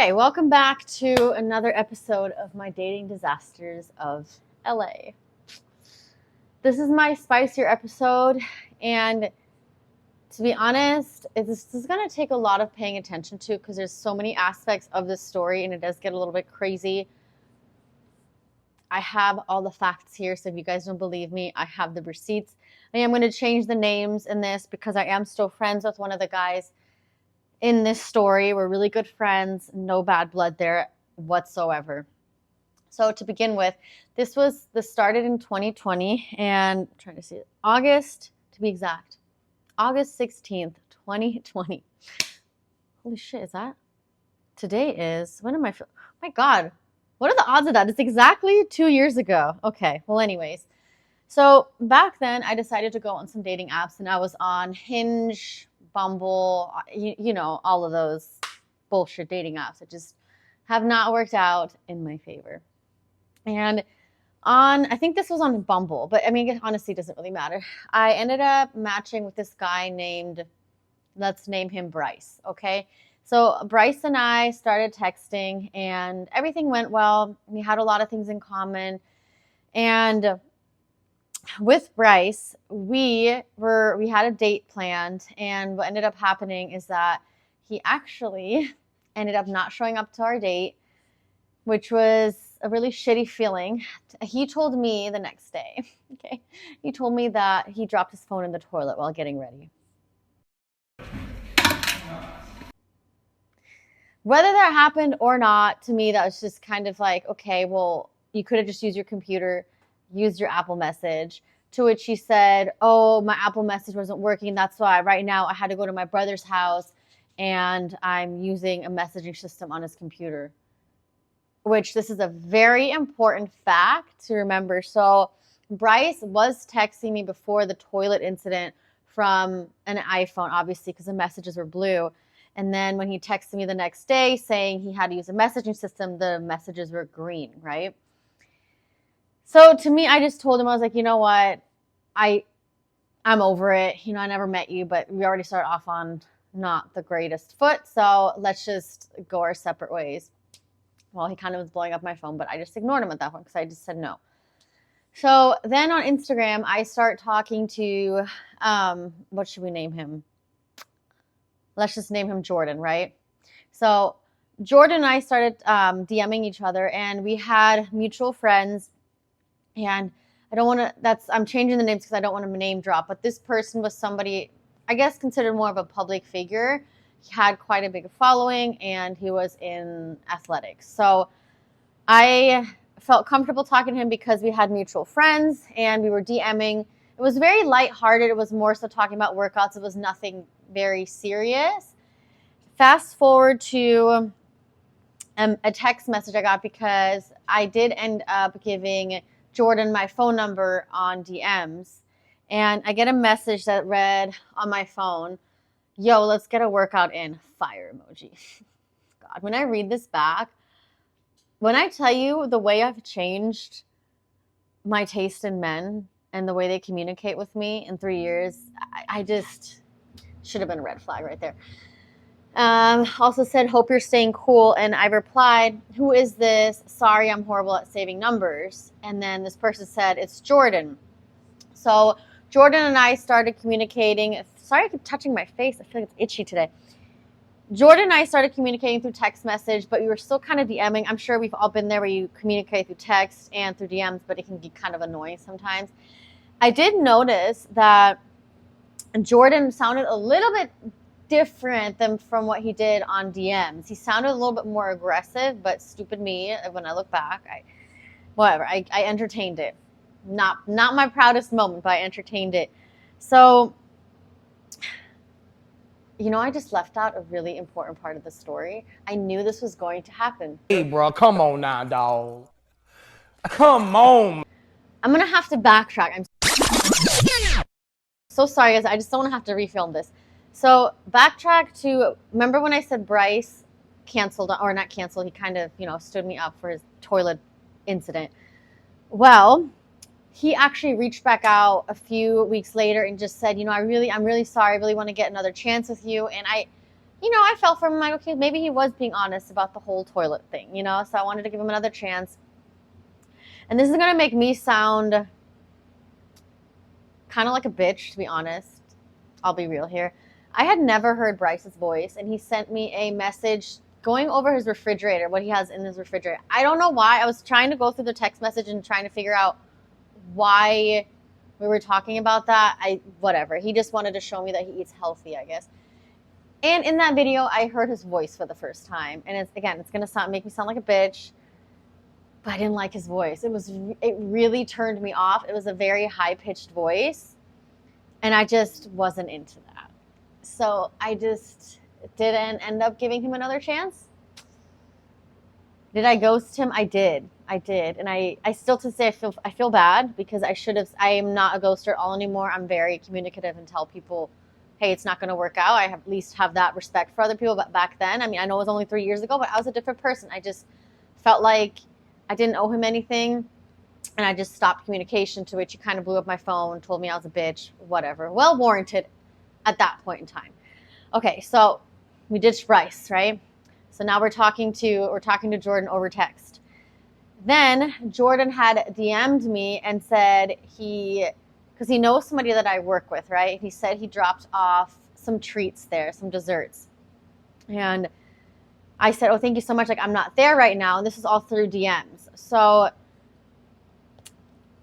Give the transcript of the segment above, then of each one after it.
Okay, welcome back to another episode of my dating disasters of LA. This is my spicier episode, and to be honest, this is going to take a lot of paying attention to because there's so many aspects of this story, and it does get a little bit crazy. I have all the facts here, so if you guys don't believe me, I have the receipts. I am going to change the names in this because I am still friends with one of the guys in this story. We're really good friends, no bad blood there whatsoever. So to begin with, this started in 2020, and I'm trying to see it, August to be exact, August 16th, 2020. Holy shit, is that? Today is, when am I, oh my God, what are the odds of that? It's exactly 2 years ago. Okay, well anyways. So back then I decided to go on some dating apps, and I was on Hinge, Bumble, you know, all of those bullshit dating apps that just have not worked out in my favor. And I think this was on Bumble, but I mean, it honestly doesn't really matter. I ended up matching with this guy named, let's name him Bryce, okay? So Bryce and I started texting, and everything went well. We had a lot of things in common. And with Bryce, we had a date planned, and what ended up happening is that he actually ended up not showing up to our date, which was a really shitty feeling. He told me the next day, okay? He told me that he dropped his phone in the toilet while getting ready. Whether that happened or not, to me, that was just kind of like, okay, well, you could have just used your computer, used your Apple Message. To which she said, oh, my Apple Message wasn't working. That's why right now I had to go to my brother's house, and I'm using a messaging system on his computer. Which, this is a very important fact to remember. So Bryce was texting me before the toilet incident from an iPhone, obviously, because the messages were blue. And then when he texted me the next day saying he had to use a messaging system, the messages were green, right? So to me, I just told him, I was like, you know what? I'm over it. You know, I never met you, but we already started off on not the greatest foot. So let's just go our separate ways. Well, he kind of was blowing up my phone, but I just ignored him at that point because I just said no. So then on Instagram, I start talking to, what should we name him? Let's just name him Jordan, right? So Jordan and I started DMing each other, and we had mutual friends. And I don't want to, I'm changing the names because I don't want to name drop, but this person was somebody, I guess, considered more of a public figure. He had quite a big following, and he was in athletics. So I felt comfortable talking to him because we had mutual friends, and we were DMing. It was very lighthearted. It was more so talking about workouts. It was nothing very serious. Fast forward to a text message I got because I did end up giving Jordan my phone number on DMs, and I get a message that read on my phone, yo, let's get a workout in, fire emoji. God, when I read this back, when I tell you the way I've changed my taste in men and the way they communicate with me in 3 years, I just should have been a red flag right there. Also said, hope you're staying cool. And I replied, who is this? Sorry, I'm horrible at saving numbers. And then this person said, it's Jordan. So Jordan and I started communicating. Sorry, I keep touching my face. I feel like it's itchy today. Jordan and I started communicating through text message, but we were still kind of DMing. I'm sure we've all been there where you communicate through text and through DMs, but it can get kind of annoying sometimes. I did notice that Jordan sounded a little bit different than from what he did on DMs. He sounded a little bit more aggressive, but stupid me, when I look back, I entertained it. Not my proudest moment, but I entertained it. So, you know, I just left out a really important part of the story. I knew this was going to happen. Hey, bro, come on now, dog. Come on. I'm going to have to backtrack. I'm so sorry, guys. I just don't want to have to refilm this. So backtrack to, remember when I said Bryce canceled, or not canceled, he kind of, stood me up for his toilet incident. Well, he actually reached back out a few weeks later and just said, I'm really sorry. I really want to get another chance with you. And I felt for him. I'm like, okay, maybe he was being honest about the whole toilet thing, So I wanted to give him another chance. And this is going to make me sound kind of like a bitch, to be honest. I'll be real here. I had never heard Bryce's voice, and he sent me a message going over his refrigerator, what he has in his refrigerator. I don't know why. I was trying to go through the text message and trying to figure out why we were talking about that. Whatever. He just wanted to show me that he eats healthy, I guess. And in that video, I heard his voice for the first time. And it's going to make me sound like a bitch, but I didn't like his voice. It really turned me off. It was a very high-pitched voice, and I just wasn't into that. So I just didn't end up giving him another chance. Did I ghost him? I did. And I still to this day I feel bad because I am not a ghoster at all anymore. I'm very communicative and tell people, hey, it's not going to work out. I at least have that respect for other people. But back then, I mean, I know it was only 3 years ago, but I was a different person. I just felt like I didn't owe him anything, and I just stopped communication, to which he kind of blew up my phone, told me I was a bitch, whatever. Well warranted at that point in time. Okay, so we ditched Bryce, right? So now we're talking to Jordan over text. Then Jordan had DM'd me and said because he knows somebody that I work with, right? He said he dropped off some treats there, some desserts. And I said, oh, thank you so much. Like, I'm not there right now. And this is all through DMs. So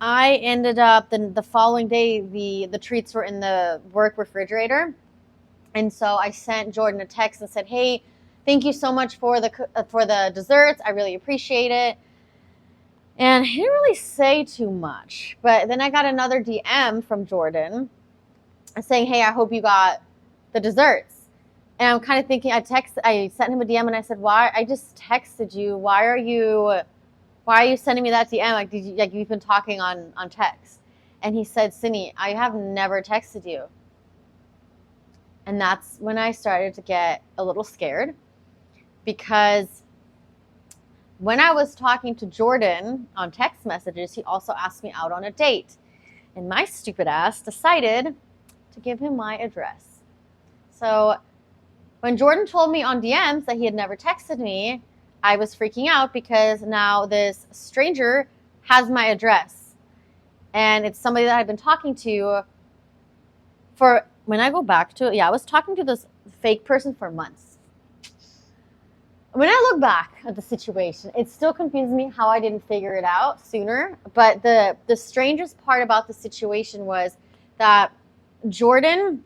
I ended up, the following day, the treats were in the work refrigerator. And so I sent Jordan a text and said, hey, thank you so much for the desserts. I really appreciate it. And he didn't really say too much. But then I got another DM from Jordan saying, hey, I hope you got the desserts. And I'm kind of thinking, I sent him a DM and I said, why? I just texted you. Why are you sending me that DM? Like, you've been talking on text. And he said, Cindy, I have never texted you. And that's when I started to get a little scared, because when I was talking to Jordan on text messages, he also asked me out on a date. And my stupid ass decided to give him my address. So when Jordan told me on DMs that he had never texted me, I was freaking out because now this stranger has my address. And it's somebody that I've been talking to for, when I go back to it, I was talking to this fake person for months. When I look back at the situation, it still confuses me how I didn't figure it out sooner. But the strangest part about the situation was that Jordan,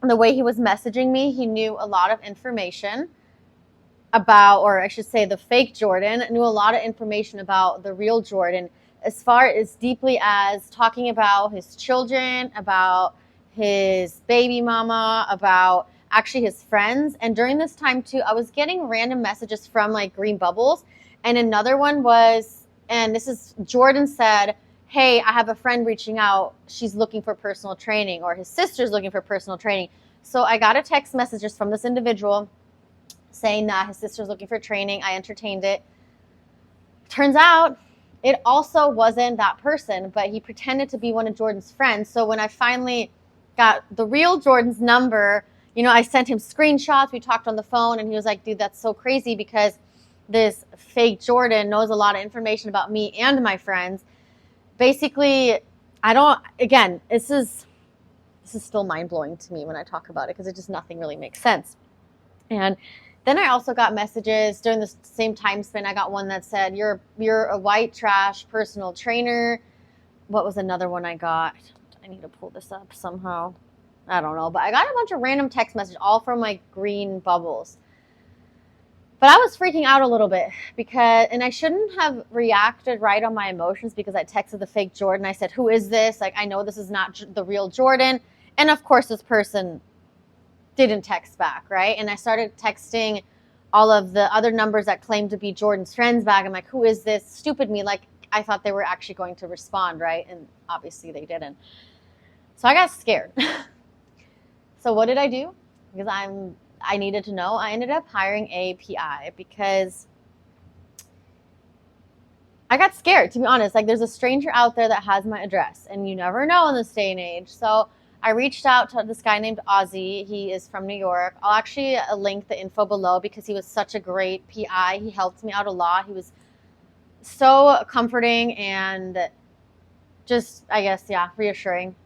the way he was messaging me, he knew a lot of information about, or I should say the fake Jordan knew a lot of information about the real Jordan, as far as deeply as talking about his children, about his baby mama, about actually his friends. And during this time too, I was getting random messages from like green bubbles. And another one was, and this is, Jordan said, hey, I have a friend reaching out. She's looking for personal training, or his sister's looking for personal training. So I got a text message just from this individual saying that his sister's looking for training. I entertained it. Turns out it also wasn't that person, but he pretended to be one of Jordan's friends. So when I finally got the real Jordan's number, I sent him screenshots. We talked on the phone, and he was like, dude, that's so crazy because this fake Jordan knows a lot of information about me and my friends. Basically, this is still mind-blowing to me when I talk about it, because it just, nothing really makes sense. And then I also got messages during the same time span. I got one that said, you're a white trash personal trainer. What was another one I got? I need to pull this up somehow. I don't know, but I got a bunch of random text messages, all from like green bubbles. But I was freaking out a little bit and I shouldn't have reacted right on my emotions, because I texted the fake Jordan. I said, who is this? Like, I know this is not the real Jordan. And of course, this person didn't text back, right? And I started texting all of the other numbers that claimed to be Jordan's friends back. I'm like, who is this? Stupid me. Like, I thought they were actually going to respond, right? And obviously they didn't. So I got scared. So what did I do? Because I needed to know. I ended up hiring a PI because I got scared, to be honest. Like, there's a stranger out there that has my address, and you never know in this day and age. So I reached out to this guy named Ozzy. He is from New York. I'll actually link the info below because he was such a great PI. He helped me out a lot. He was so comforting and just, I guess, yeah, reassuring.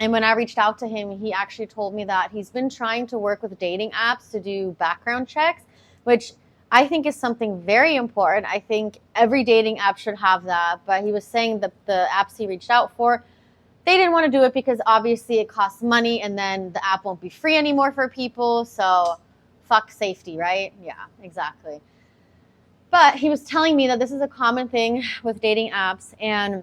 And when I reached out to him, he actually told me that he's been trying to work with dating apps to do background checks, which I think is something very important. I think every dating app should have that. But he was saying that the apps he reached out for, they didn't want to do it because obviously it costs money and then the app won't be free anymore for people. So fuck safety, right? Yeah, exactly. But he was telling me that this is a common thing with dating apps. And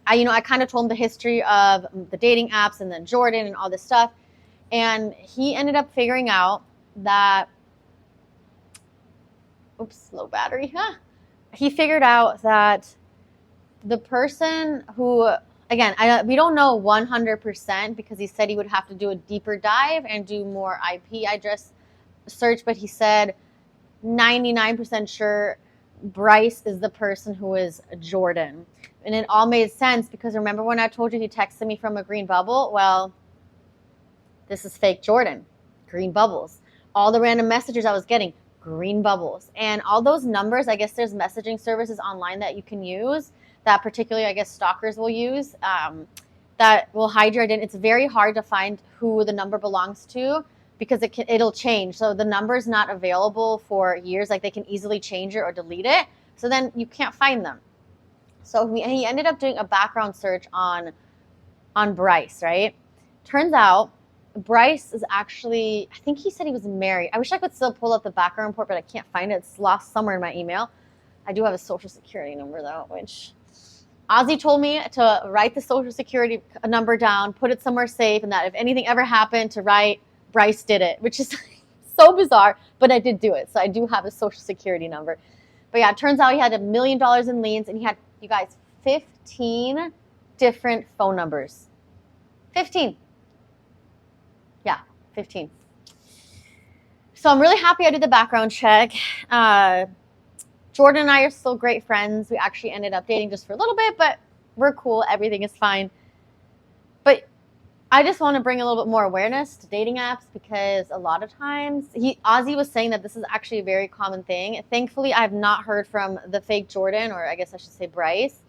I kind of told him the history of the dating apps and then Jordan and all this stuff. And he ended up figuring out that, oops, low battery. He figured out that the person who, again, we don't know 100% because he said he would have to do a deeper dive and do more IP address search, but he said 99% sure Bryce is the person who is Jordan. And it all made sense because remember when I told you he texted me from a green bubble? Well, this is fake Jordan, green bubbles. All the random messages I was getting, green bubbles. And all those numbers, I guess there's messaging services online that you can use that particularly, I guess, stalkers will use that will hide your identity. It's very hard to find who the number belongs to because it'll change. So the number is not available for years. Like they can easily change it or delete it. So then you can't find them. So he ended up doing a background search on Bryce, right? Turns out Bryce is actually, I think he said he was married. I wish I could still pull up the background report, but I can't find it. It's lost somewhere in my email. I do have a social security number though, which Ozzy told me to write the social security number down, put it somewhere safe, and that if anything ever happened to write Bryce did it, which is so bizarre, but I did do it. So I do have a social security number. But yeah, it turns out he had $1 million in liens and he had, you guys, 15 different phone numbers. 15. Yeah, 15. So I'm really happy I did the background check. Jordan and I are still great friends. We actually ended up dating just for a little bit, but we're cool. Everything is fine. But I just want to bring a little bit more awareness to dating apps because a lot of times, Ozzy was saying that this is actually a very common thing. Thankfully, I have not heard from the fake Jordan, or I guess I should say Bryce,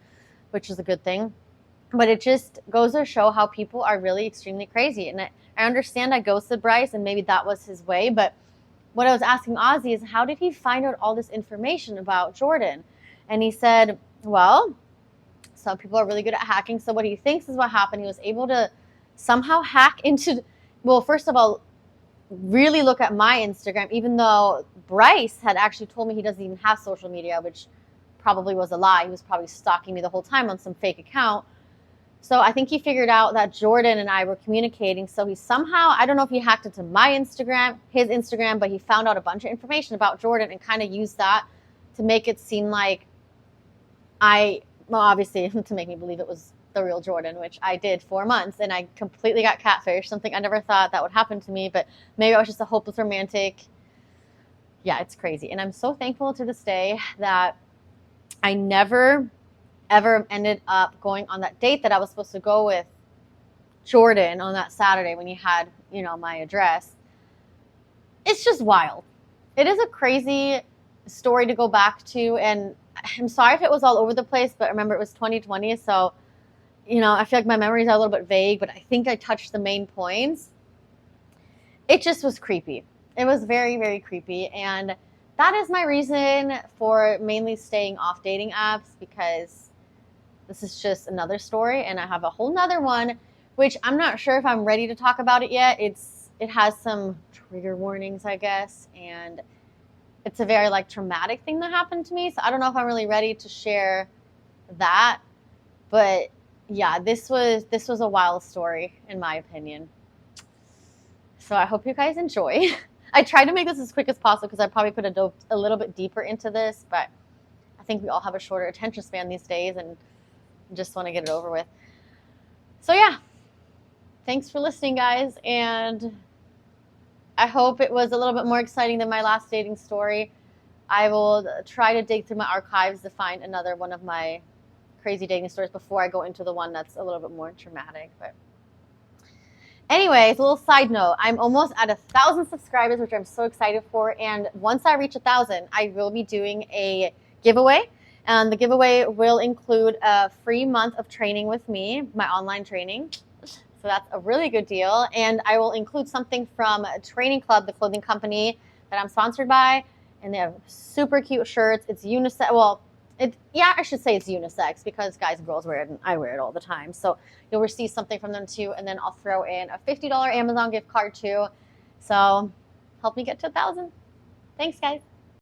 which is a good thing. But it just goes to show how people are really extremely crazy. And I understand I ghosted Bryce, and maybe that was his way. But what I was asking Ozzy is, how did he find out all this information about Jordan? And he said, well, some people are really good at hacking. So what he thinks is what happened, he was able to somehow hack into, well, first of all, really look at my Instagram, even though Bryce had actually told me he doesn't even have social media, which probably was a lie. He was probably stalking me the whole time on some fake account. So I think he figured out that Jordan and I were communicating. So he somehow, I don't know if he hacked into my Instagram, his Instagram, but he found out a bunch of information about Jordan and kind of used that to make it seem like well, obviously to make me believe it was the real Jordan, which I did 4 months, and I completely got catfished, something I never thought that would happen to me, but maybe I was just a hopeless romantic. Yeah, it's crazy. And I'm so thankful to this day that I never, ever ended up going on that date that I was supposed to go with Jordan on that Saturday when he had, my address. It's just wild. It is a crazy story to go back to, and I'm sorry if it was all over the place, but remember it was 2020, so I feel like my memories are a little bit vague, but I think I touched the main points. It just was creepy. It was very, very creepy. And that is my reason for mainly staying off dating apps, because this is just another story. And I have a whole nother one, which I'm not sure if I'm ready to talk about it yet. It has some trigger warnings, I guess. And it's a very traumatic thing that happened to me. So I don't know if I'm really ready to share that. But yeah, this was a wild story, in my opinion. So I hope you guys enjoy. I tried to make this as quick as possible because I probably could have dove a little bit deeper into this, but I think we all have a shorter attention span these days and just want to get it over with. So yeah, thanks for listening, guys, and I hope it was a little bit more exciting than my last dating story. I will try to dig through my archives to find another one of my crazy dating stories before I go into the one that's a little bit more traumatic. But Anyways, a little side note. I'm almost at 1,000 subscribers, which I'm so excited for. And once I reach 1,000, I will be doing a giveaway. And the giveaway will include a free month of training with me, my online training. So that's a really good deal. And I will include something from Training Club, the clothing company that I'm sponsored by. And they have super cute shirts. It's unisex. Well, I should say it's unisex because guys and girls wear it and I wear it all the time. So you'll receive something from them too. And then I'll throw in a $50 Amazon gift card too. So help me get to 1,000. Thanks, guys.